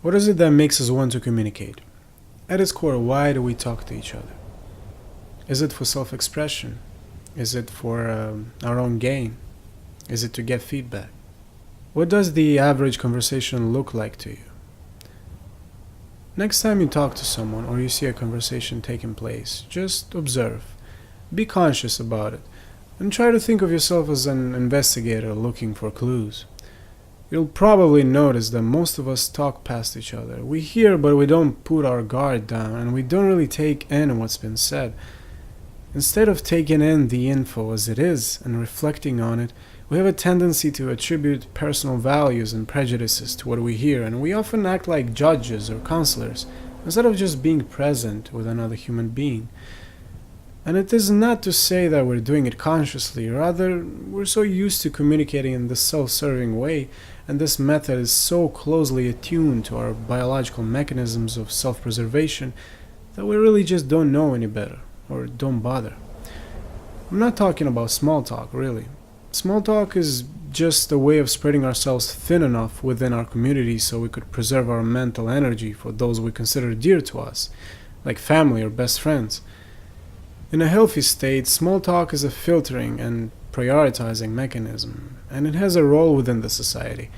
What is it that makes us want to communicate? At its core, why do we talk to each other? Is it for self-expression? Is it for our own gain? Is it to get feedback? What does the average conversation look like to you? Next time you talk to someone or you see a conversation taking place, just observe. Be conscious about it, and try to think of yourself as an investigator looking for clues. You'll probably notice that most of us talk past each other. We hear, but we don't put our guard down, and we don't really take in what's been said. Instead of taking in the info as it is and reflecting on it, we have a tendency to attribute personal values and prejudices to what we hear, and we often act like judges or counselors, instead of just being present with another human being. And it is not to say that we're doing it consciously, rather, we're so used to communicating in this self-serving way, and this method is so closely attuned to our biological mechanisms of self-preservation that we really just don't know any better, or don't bother. I'm not talking about small talk, really. Small talk is just a way of spreading ourselves thin enough within our community so we could preserve our mental energy for those we consider dear to us, like family or best friends. In a healthy state, small talk is a filtering and prioritizing mechanism, and it has a role within the society.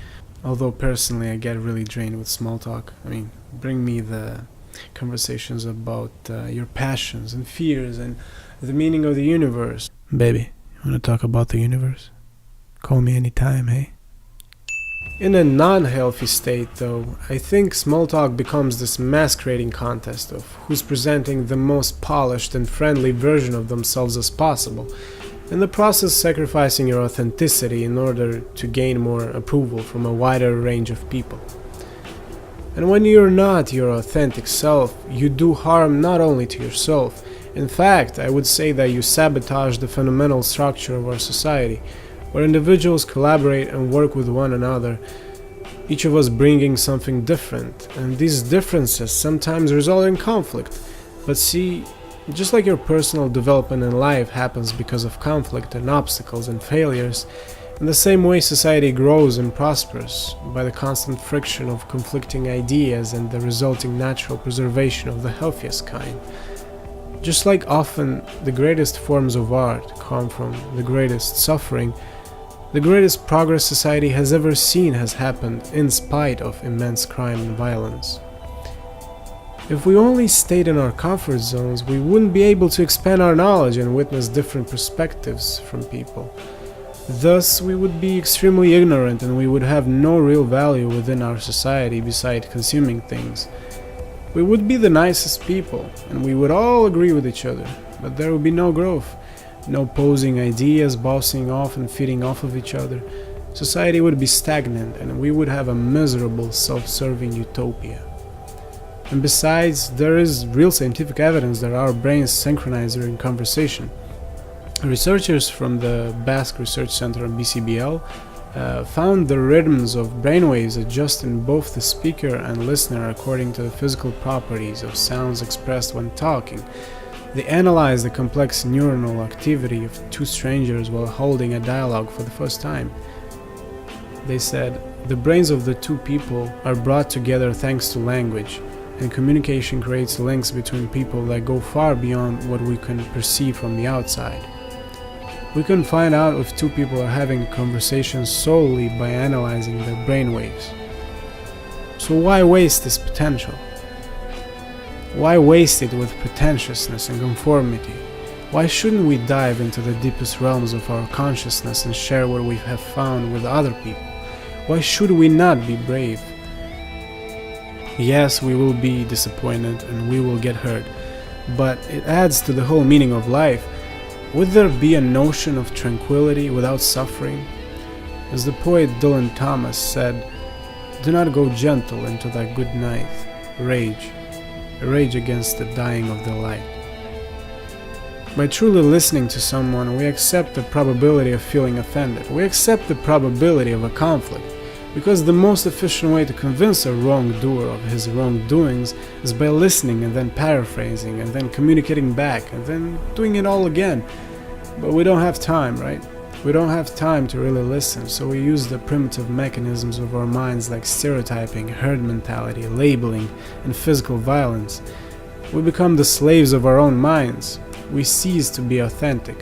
Although personally I get really drained with small talk. Bring me the conversations about your passions and fears and the meaning of the universe. Baby, you want to talk about the universe? Call me anytime, hey? In a non-healthy state, though, I think small talk becomes this masquerading contest of who's presenting the most polished and friendly version of themselves as possible, in the process sacrificing your authenticity in order to gain more approval from a wider range of people. And when you're not your authentic self, you do harm not only to yourself. In fact, I would say that you sabotage the fundamental structure of our society, where individuals collaborate and work with one another, each of us bringing something different, and these differences sometimes result in conflict. But see, just like your personal development in life happens because of conflict and obstacles and failures, in the same way society grows and prospers by the constant friction of conflicting ideas and the resulting natural preservation of the healthiest kind. Just like often the greatest forms of art come from the greatest suffering, the greatest progress society has ever seen has happened in spite of immense crime and violence. If we only stayed in our comfort zones, we wouldn't be able to expand our knowledge and witness different perspectives from people. Thus, we would be extremely ignorant and we would have no real value within our society besides consuming things. We would be the nicest people, and we would all agree with each other, but there would be no growth. No posing ideas, bouncing off and feeding off of each other. Society would be stagnant and we would have a miserable self-serving utopia. And besides, there is real scientific evidence that our brains synchronize during conversation. Researchers from the Basque Research Center at BCBL found the rhythms of brainwaves adjust in both the speaker and listener according to the physical properties of sounds expressed when talking. They analyzed the complex neuronal activity of two strangers while holding a dialogue for the first time. They said, the brains of the two people are brought together thanks to language, and communication creates links between people that go far beyond what we can perceive from the outside. We can find out if two people are having a conversation solely by analyzing their brainwaves. So why waste this potential? Why waste it with pretentiousness and conformity? Why shouldn't we dive into the deepest realms of our consciousness and share what we have found with other people? Why should we not be brave? Yes, we will be disappointed and we will get hurt, but it adds to the whole meaning of life. Would there be a notion of tranquility without suffering? As the poet Dylan Thomas said, do not go gentle into that good night, rage against the dying of the light. By truly listening to someone, we accept the probability of feeling offended. We accept the probability of a conflict, because the most efficient way to convince a wrongdoer of his wrongdoings is by listening and then paraphrasing and then communicating back and then doing it all again. But we don't have time, right? We don't have time to really listen, so we use the primitive mechanisms of our minds like stereotyping, herd mentality, labeling, and physical violence. We become the slaves of our own minds. We cease to be authentic.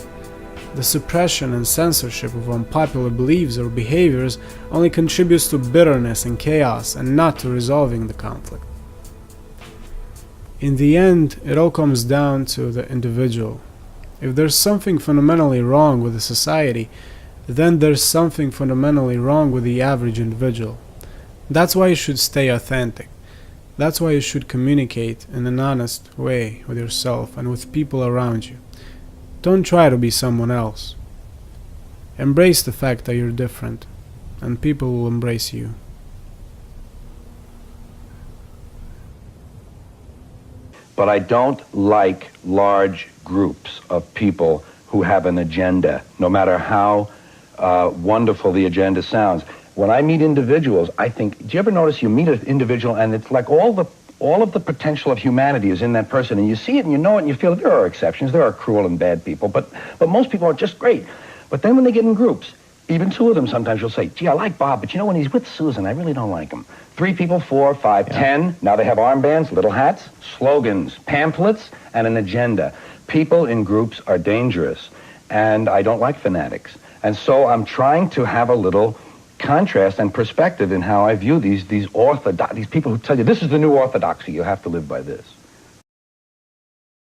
The suppression and censorship of unpopular beliefs or behaviors only contributes to bitterness and chaos and not to resolving the conflict. In the end, it all comes down to the individual. If there's something fundamentally wrong with the society, then there's something fundamentally wrong with the average individual. That's why you should stay authentic. That's why you should communicate in an honest way with yourself and with people around you. Don't try to be someone else. Embrace the fact that you're different, and people will embrace you. But I don't like large groups of people who have an agenda, no matter how wonderful the agenda sounds. When I meet individuals, I think, do you ever notice you meet an individual and it's like all of the potential of humanity is in that person, and you see it and you know it and you feel it. There are exceptions, there are cruel and bad people, but most people are just great. But then when they get in groups, even two of them sometimes you'll say, gee, I like Bob, but you know, when he's with Susan, I really don't like him. 3 people, 4, 5, 10. Now they have armbands, little hats, slogans, pamphlets, and an agenda. People in groups are dangerous, and I don't like fanatics. And so I'm trying to have a little contrast and perspective in how I view these people who tell you, this is the new orthodoxy, you have to live by this.